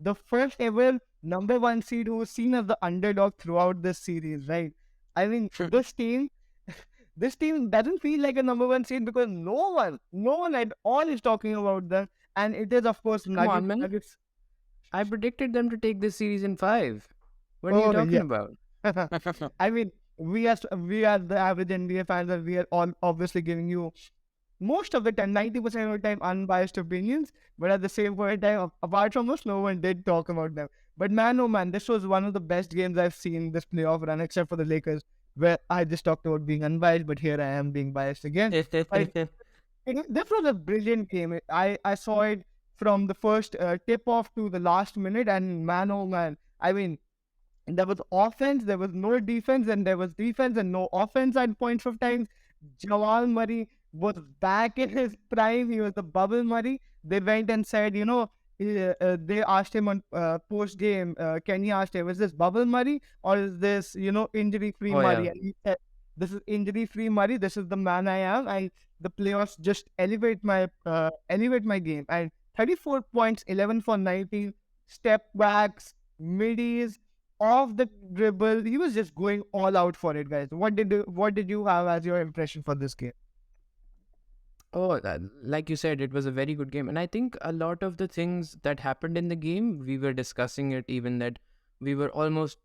the first ever number one seed who was seen as the underdog throughout this series, right? I mean, this team doesn't feel like a number one seed because no one at all is talking about them. And it is, of course, Come on, Nuggets. man. Nuggets. I predicted them to take this series in 5. What are you Oh, talking yeah. about? I mean, we are the average NBA fans, and we are all obviously giving you most of the time, 90% of the time, unbiased opinions. But at the same point in time, apart from us, no one did talk about them. But man, oh man, this was one of the best games I've seen this playoff run, except for the Lakers, where I just talked about being unbiased, but here I am being biased again. But this was a brilliant game. I saw it from the first tip off to the last minute, and man, oh man, I mean, there was offense, there was no defense, and there was defense and no offense at points of time. Jamal Murray was back in his prime. He was the bubble Murray. They went and said, they asked him on post game. Kenny asked him, "Is this bubble Murray or is this, injury free Oh, Murray?" yeah. And he said, "This is injury free Murray. This is the man I am. The playoffs just elevate my game." And 34 points, 11 for 19, step backs, middies, off the dribble. He was just going all out for it, guys. What did you have as your impression for this game? Oh, like you said, it was a very good game. And I think a lot of the things that happened in the game, we were discussing it even that we were almost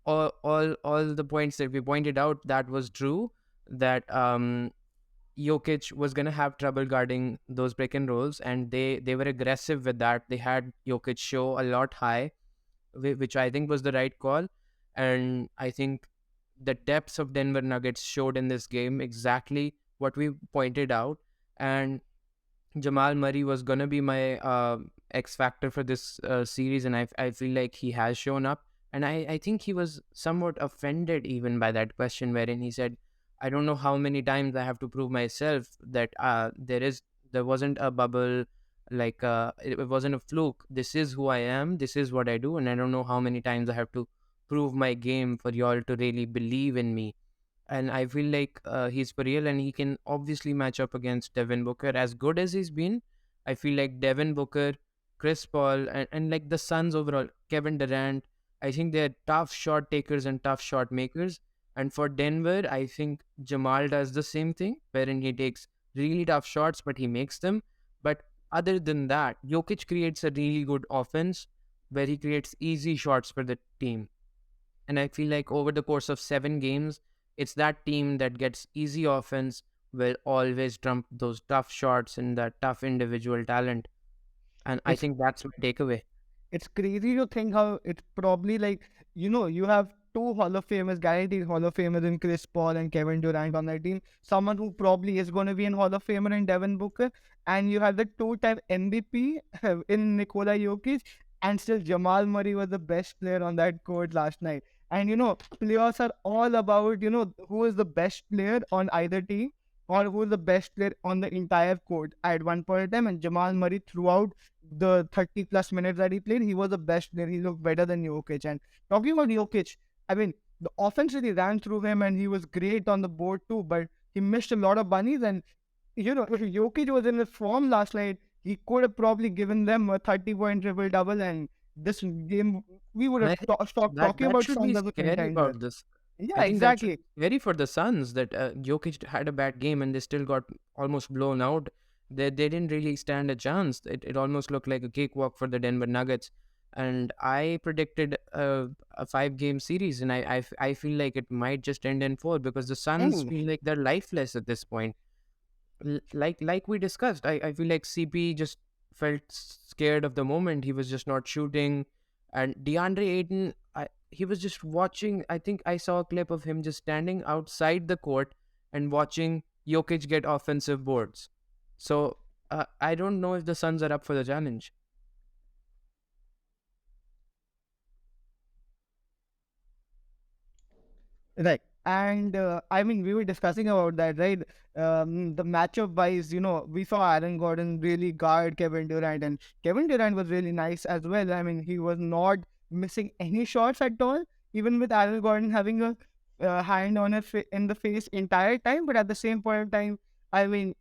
all the points that we pointed out that was true. That Jokic was gonna have trouble guarding those pick and rolls, and they were aggressive with that. They had Jokic show a lot high, which I think was the right call. And I think the depths of Denver Nuggets showed in this game exactly what we pointed out. And Jamal Murray was gonna be my X factor for this series, and I feel like he has shown up. And I think he was somewhat offended even by that question, wherein he said, "I don't know how many times I have to prove myself that there wasn't a bubble, like it wasn't a fluke. This is who I am. This is what I do, and I don't know how many times I have to prove my game for y'all to really believe in me." And I feel like he's for real, and he can obviously match up against Devin Booker as good as he's been. I feel like Devin Booker, Chris Paul, and like the Suns overall, Kevin Durant. I think they're tough shot takers and tough shot makers. And for Denver, I think Jamal does the same thing, wherein he takes really tough shots, but he makes them. But other than that, Jokic creates a really good offense where he creates easy shots for the team. And I feel like over the course of 7 games, it's that team that gets easy offense will always trump those tough shots and that tough individual talent. And I It's think that's my takeaway. it's crazy to think how it's probably like, you have two Hall of Famers, guaranteed Hall of Famers in Chris Paul and Kevin Durant on that team. Someone who probably is going to be an Hall of Famer in Devin Booker, and you have the two-time MVP in Nikola Jokic, and still Jamal Murray was the best player on that court last night. And playoffs are all about who is the best player on either team, or who is the best player on the entire court at one point in time. And Jamal Murray throughout the 30 plus minutes that he played, he was the best player. He looked better than Jokic. And talking about Jokic, I mean, the offense really ran through him, and he was great on the board too, but he missed a lot of bunnies. And, if Jokic was in his form last night, he could have probably given them a 30-point triple double. And this game, we would And have I think stopped that talking that about should be Suns as a scary contender. about this. Yeah, I think that should exactly. be scary for the Suns that Jokic had a bad game and they still got almost blown out. They didn't really stand a chance. It almost looked like a cakewalk for the Denver Nuggets. And I predicted a 5 game series, and I feel like it might just end in 4 because the Suns Hey, feel like they're lifeless at this point. Like we discussed, I feel like CP just felt scared of the moment. He was just not shooting, and DeAndre Ayton, he was just watching. I think I saw a clip of him just standing outside the court and watching Jokic get offensive boards. So I don't know if the Suns are up for the challenge. right. And I mean, we were discussing about that, right? The matchup wise, we saw Aaron Gordon really guard Kevin Durant, and Kevin Durant was really nice as well. I mean, he was not missing any shots at all, even with Aaron Gordon having a hand on his in the face entire time. But at the same point of time, I mean,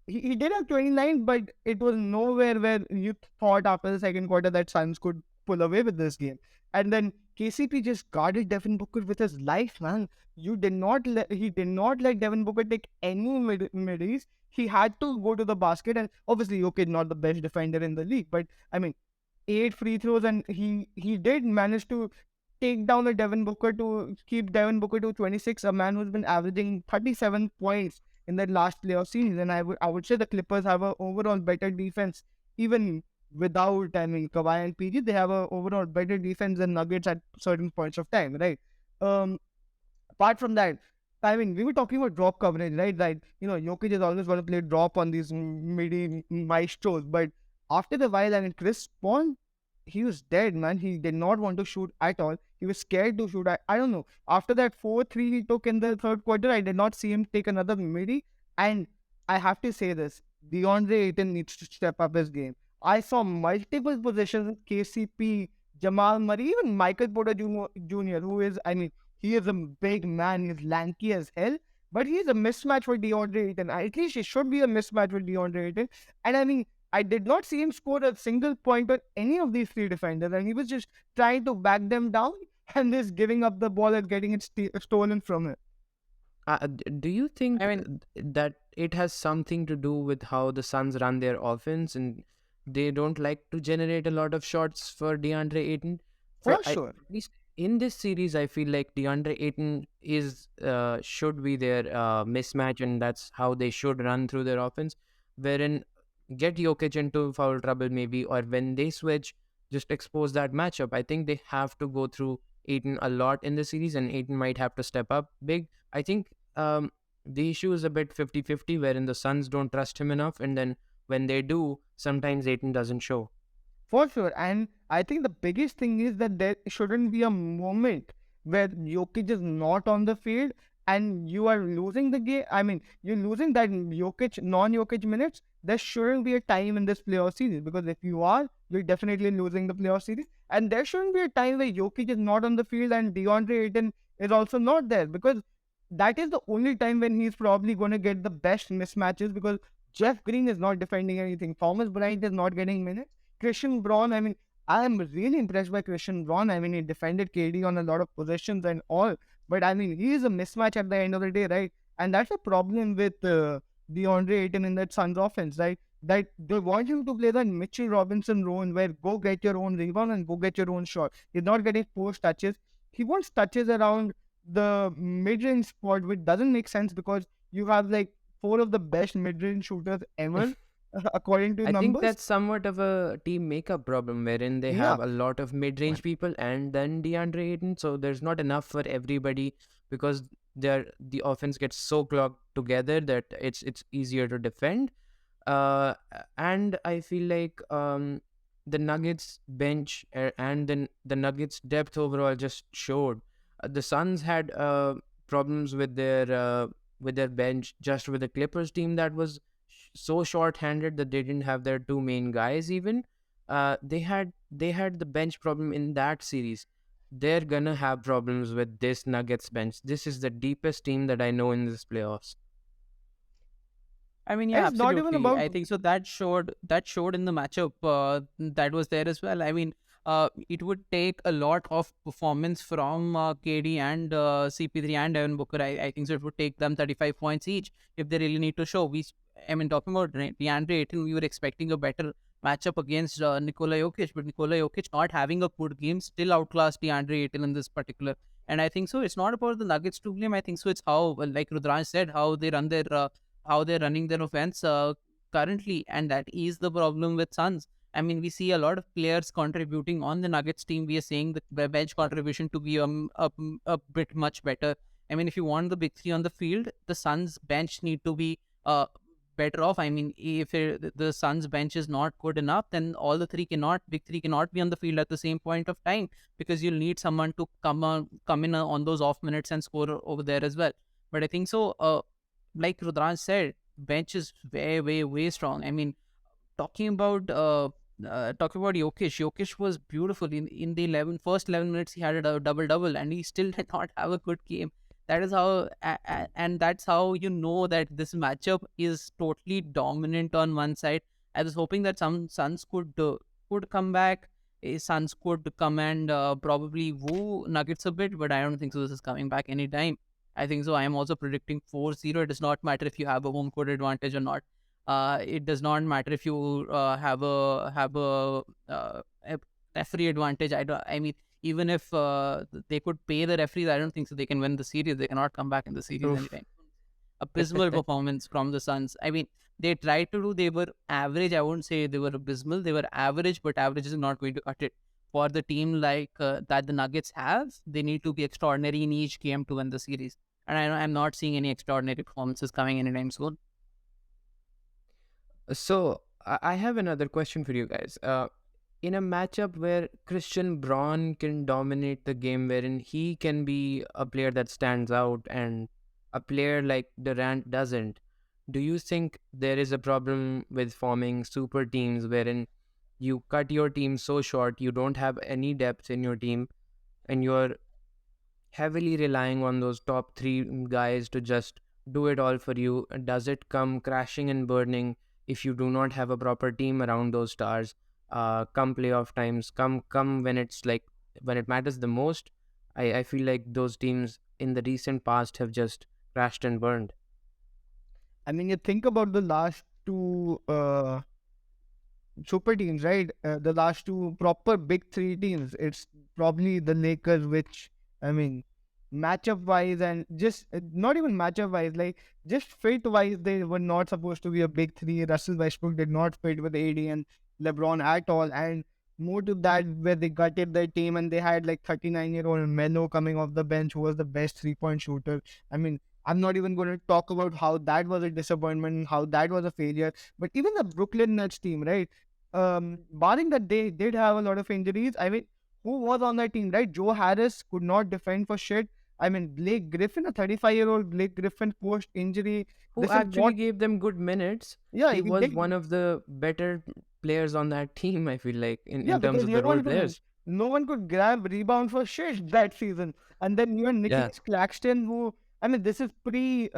he did have 29, but it was nowhere where you thought after the second quarter that Suns could pull away with this game. And then KCP just guarded Devin Booker with his life, man. He did not let Devin Booker take any middies. He had to go to the basket, and obviously Jokic not the best defender in the league, but I mean 8 free throws, and he did manage to take down the Devin Booker to keep Devin Booker to 26, a man who's been averaging 37 points in that last playoff series. And I would say the Clippers have a overall better defense, even without, I mean, Kawhi and PG. They have a overall better defense than Nuggets at certain points of time, right? Um, Apart from that, I mean, we were talking about drop coverage, right? Like, Jokic is always going to play drop on these midi maestros, but after the while, I mean, Chris Paul, he was dead, man. He did not want to shoot at all. He was scared to shoot. I don't know. After that 4-3 he took in the third quarter, I did not see him take another midi. And I have to say this, DeAndre Ayton needs to step up his game. I saw multiple positions, KCP, Jamal Murray, even Michael Porter Jr., who is, I mean, he is a big man. He's lanky as hell. But he's a mismatch for DeAndre Ayton. At least he should be a mismatch for DeAndre Ayton. And I mean, I did not see him score a single point on any of these three defenders. And he was just trying to back them down and just giving up the ball and getting it stolen from him. Do you think I mean, that it has something to do with how the Suns run their offense and they don't like to generate a lot of shots for DeAndre Ayton? For At sure. least in this series, I feel like DeAndre Ayton should be their mismatch, and that's how they should run through their offense. Wherein get Jokic into foul trouble maybe, or when they switch, just expose that matchup. I think they have to go through Ayton a lot in the series, and Ayton might have to step up big. I think the issue is a bit 50-50, wherein the Suns don't trust him enough, and then when they do, sometimes Ayton doesn't show. For sure. And I think the biggest thing is that there shouldn't be a moment where Jokic is not on the field and you are losing the game. I mean, you're losing that non-Jokic minutes. There shouldn't be a time in this playoff series, because if you are, you're definitely losing the playoff series. And there shouldn't be a time where Jokic is not on the field and DeAndre Ayton is also not there, because that is the only time when he's probably going to get the best mismatches, because Jeff Green is not defending anything. Thomas Bryant is not getting minutes. Christian Braun, I mean, I am really impressed by Christian Braun. I mean, he defended KD on a lot of possessions and all, but I mean, he is a mismatch at the end of the day, right? And that's a problem with DeAndre Ayton in that Suns offense, right? That they want him to play that Mitchell Robinson role where go get your own rebound and go get your own shot. He's not getting post touches. He wants touches around the mid-range spot, which doesn't make sense because you have like four of the best mid-range shooters ever, according to I think numbers. that's somewhat of a team makeup problem wherein they Yeah. have a lot of mid-range people and then DeAndre Ayton, so there's not enough for everybody because the offense gets so clogged together that it's easier to defend. And I feel like the Nuggets bench and then the Nuggets depth overall just showed. The Suns had problems with their bench, just with the Clippers team that was so short-handed that they didn't have their two main guys even. They had the bench problem in that series. They're gonna have problems with this Nuggets bench. This is the deepest team that I know in this playoffs. I mean, yeah, It's not even absolutely. about I think so. That showed in the matchup that was there as well. I mean, it would take a lot of performance from KD and CP3 and Devin Booker. I think so. It would take them 35 points each if they really need to show. I mean, talking about DeAndre Ayton, we were expecting a better matchup against Nikola Jokic, but Nikola Jokic not having a good game still outclassed DeAndre Ayton in this particular. And I think so. It's not about the Nuggets to blame. I think so. It's how, like Rudran said, how they're running their offense currently, and that is the problem with Suns. I mean, we see a lot of players contributing on the Nuggets team. We are saying the bench contribution to be a bit much better. I mean, if you want the big three on the field, the Suns bench need to be better off. I mean, if the Suns bench is not good enough, then all the big three cannot be on the field at the same point of time, because you'll need someone to come in on those off minutes and score over there as well. But I think so. Like Rudran said, bench is way, way, way strong. I mean, talking about Jokic. Jokic was beautiful in the first 11 minutes. He had a double double, and he still did not have a good game. That is how, and that's how you know that this matchup is totally dominant on one side. I was hoping that some Suns could come back Suns could come and probably woo Nuggets a bit, but I don't think so. This is coming back anytime. I think so. I am also predicting 4-0. It does not matter if you have a home court advantage or not. It does not matter if you have a referee advantage. I mean, even if they could pay the referees, I don't think so. They can win the series. They cannot come back in the series Oof. anytime. Abysmal performance from the Suns. I mean, they tried to do, they were average. I won't say they were abysmal. They were average, but average is not going to cut it. For the team like that the Nuggets have, they need to be extraordinary in each game to win the series. And I'm not seeing any extraordinary performances coming anytime soon. So I have another question for you guys. In a matchup where Christian Braun can dominate the game, wherein he can be a player that stands out and a player like Durant doesn't, do you think there is a problem with forming super teams wherein you cut your team so short, you don't have any depth in your team, and you're heavily relying on those top three guys to just do it all for you? Does it come crashing and burning if you do not have a proper team around those stars? Come playoff times, come when it's like when it matters the most. I feel like those teams in the recent past have just crashed and burned. I mean, you think about the last two super teams, right? The last two proper big three teams. It's probably the Lakers, which, I mean, matchup wise and just not even matchup wise, like just fit wise, they were not supposed to be a big three. Russell Westbrook did not fit with AD and LeBron at all. And more to that, where they gutted their team and they had like 39-year-old Melo coming off the bench, who was the best 3-point shooter. I mean, I'm not even going to talk about how that was a disappointment, how that was a failure. But even the Brooklyn Nets team, right? Barring that they did have a lot of injuries, I mean, who was on that team, right? Joe Harris could not defend for shit. I mean, Blake Griffin, a 35-year-old Blake Griffin post injury. Who This is actually what, gave them good minutes. yeah, He he was did. one of the better players on that team, I feel like, Yeah, in terms because of the role players. no one could grab rebound for shit that season. And then you had Yeah. Nicholas Claxton, who, I mean, this is pre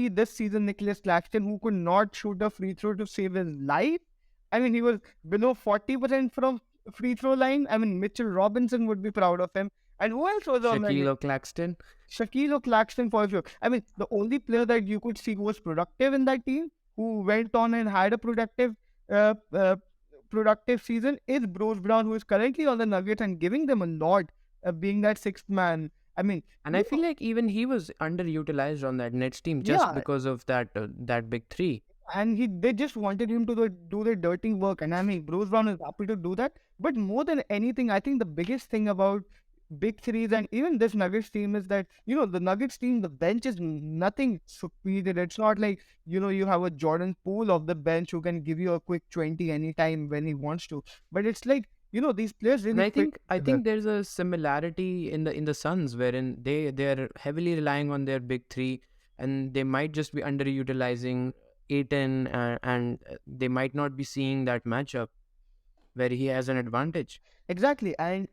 this season. Nicholas Claxton, who could not shoot a free throw to save his life. I mean, he was below 40% from free throw line. I mean, Mitchell Robinson would be proud of him. And who else was on that? Shaquille O'Claxton. Shaquille O'Claxton for sure. I mean, the only player that you could see who was productive in that team, who went on and had a uh, uh, productive season, is Bruce Brown, who is currently on the Nuggets and giving them a lot, being that sixth man. I mean, And I feel like even he was underutilized on that Nets team just yeah, because of that big three. and they just wanted him to do the dirty work, and I mean, Bruce Brown is happy to do that. But more than anything, I think the biggest thing about big threes and even this Nuggets team is that, the Nuggets team, the bench is nothing superior. It's not like, you have a Jordan Poole of the bench who can give you a quick 20 anytime when he wants to. But it's like, these players And really I fit think together. there's a similarity in the Suns wherein they're heavily relying on their big three, and they might just be underutilizing Aiton, and they might not be seeing that matchup where he has an advantage. Exactly. And,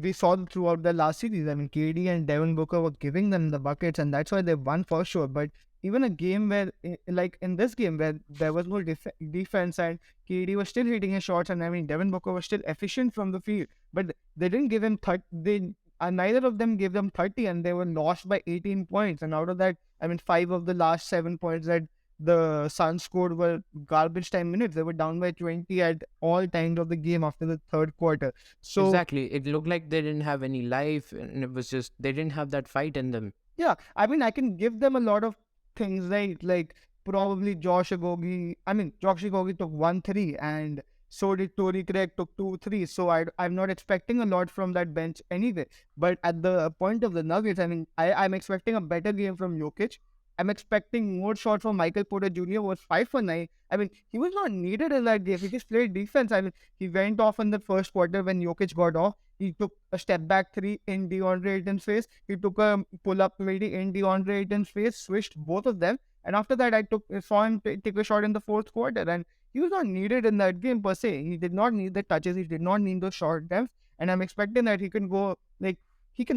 we saw throughout the last series. I mean, KD and Devin Booker were giving them the buckets, and that's why they won for sure. But even a game where, like in this game, where there was no defense and KD was still hitting his shots, and I mean, Devin Booker was still efficient from the field, but they didn't give him 30. Neither of them gave them 30, and they were lost by 18 points. And out of that, I mean, 5 of the last 7 points that the Suns scored were garbage time minutes. They were down by 20 at all times of the game after the third quarter. So, Exactly. It looked like they didn't have any life, and it was just they didn't have that fight in them. yeah, I mean, I can give them a lot of things, right? Like probably Josh Ogogie. I mean, Josh Ogogie took 1 3, and so did Torrey Craig took 2 3. So I'm not expecting a lot from that bench anyway. But at the point of the Nuggets, I mean, I'm expecting a better game from Jokic. I'm expecting more shots from Michael Porter Jr., who was 5 for 9. I mean, he was not needed in that game. He just played defense. I mean, he went off in the first quarter when Jokic got off. He took a step back three in DeAndre Ayton's face. He took a pull up lady in DeAndre Ayton's face, switched both of them. And after that, I saw him take a shot in the fourth quarter. And he was not needed in that game per se. He did not need the touches. He did not need those short attempts. And I'm expecting that he can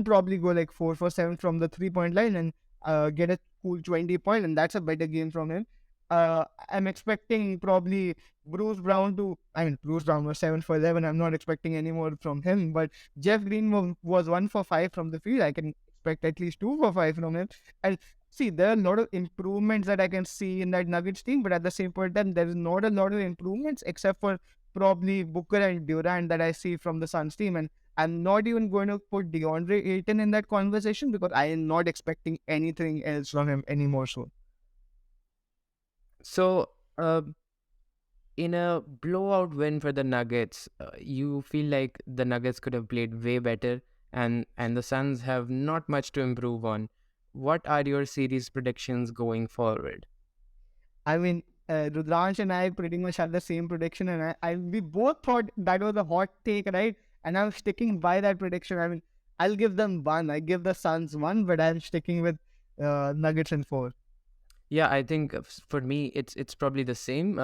probably go like 4 for 7 from the 3-point line and get a cool 20 point. And that's a better game from him. I'm expecting probably Bruce Brown was 7 for 11. I'm not expecting any more from him. But Jeff Green was 1 for 5 from the field. I can expect at least 2 for 5 from him. And see, there are a lot of improvements that I can see in that Nuggets team. But at the same point, then there is not a lot of improvements except for probably Booker and Durant that I see from the Suns team. And I'm not even going to put DeAndre Ayton in that conversation because I am not expecting anything else from him anymore. So. So, in a blowout win for the Nuggets, you feel like the Nuggets could have played way better, and the Suns have not much to improve on. What are your series predictions going forward? I mean, Rudransh and I pretty much had the same prediction, and we both thought that was a hot take, right? And I'm sticking by that prediction. I mean, I'll give them one. I give the Suns one, but I'm sticking with Nuggets in 4. Yeah, I think for me it's probably the same.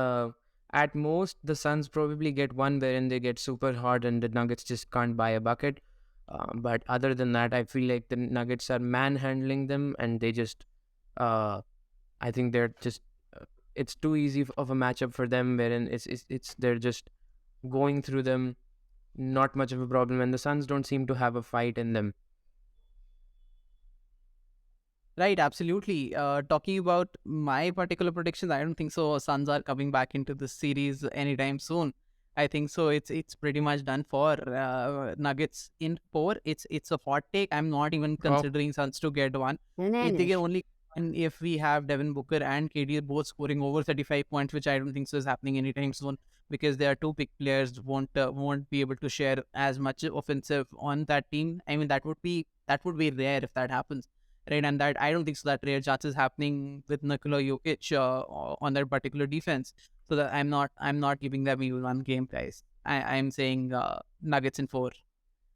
At most, the Suns probably get one wherein they get super hot and the Nuggets just can't buy a bucket. But other than that, I feel like the Nuggets are manhandling them, and they just, I think they're just, it's too easy of a matchup for them, wherein it's they're just going through them, not much of a problem, and the Suns don't seem to have a fight in them. Right, absolutely. Talking about my particular predictions, I don't think so. Suns are coming back into this series anytime soon. I think so. It's pretty much done for Nuggets in 4. It's a hot take. I'm not even Oh, considering Suns to get one. I think only if we have Devin Booker and KD both scoring over 35 points, which I don't think so is happening anytime soon because they are two big players won't be able to share as much offensive on that team. I mean that would be rare if that happens, right? And that I don't think so that rare chances happening with Nikola Jokic on that particular defense. So that I'm not giving them even one game, guys. I'm saying Nuggets in 4.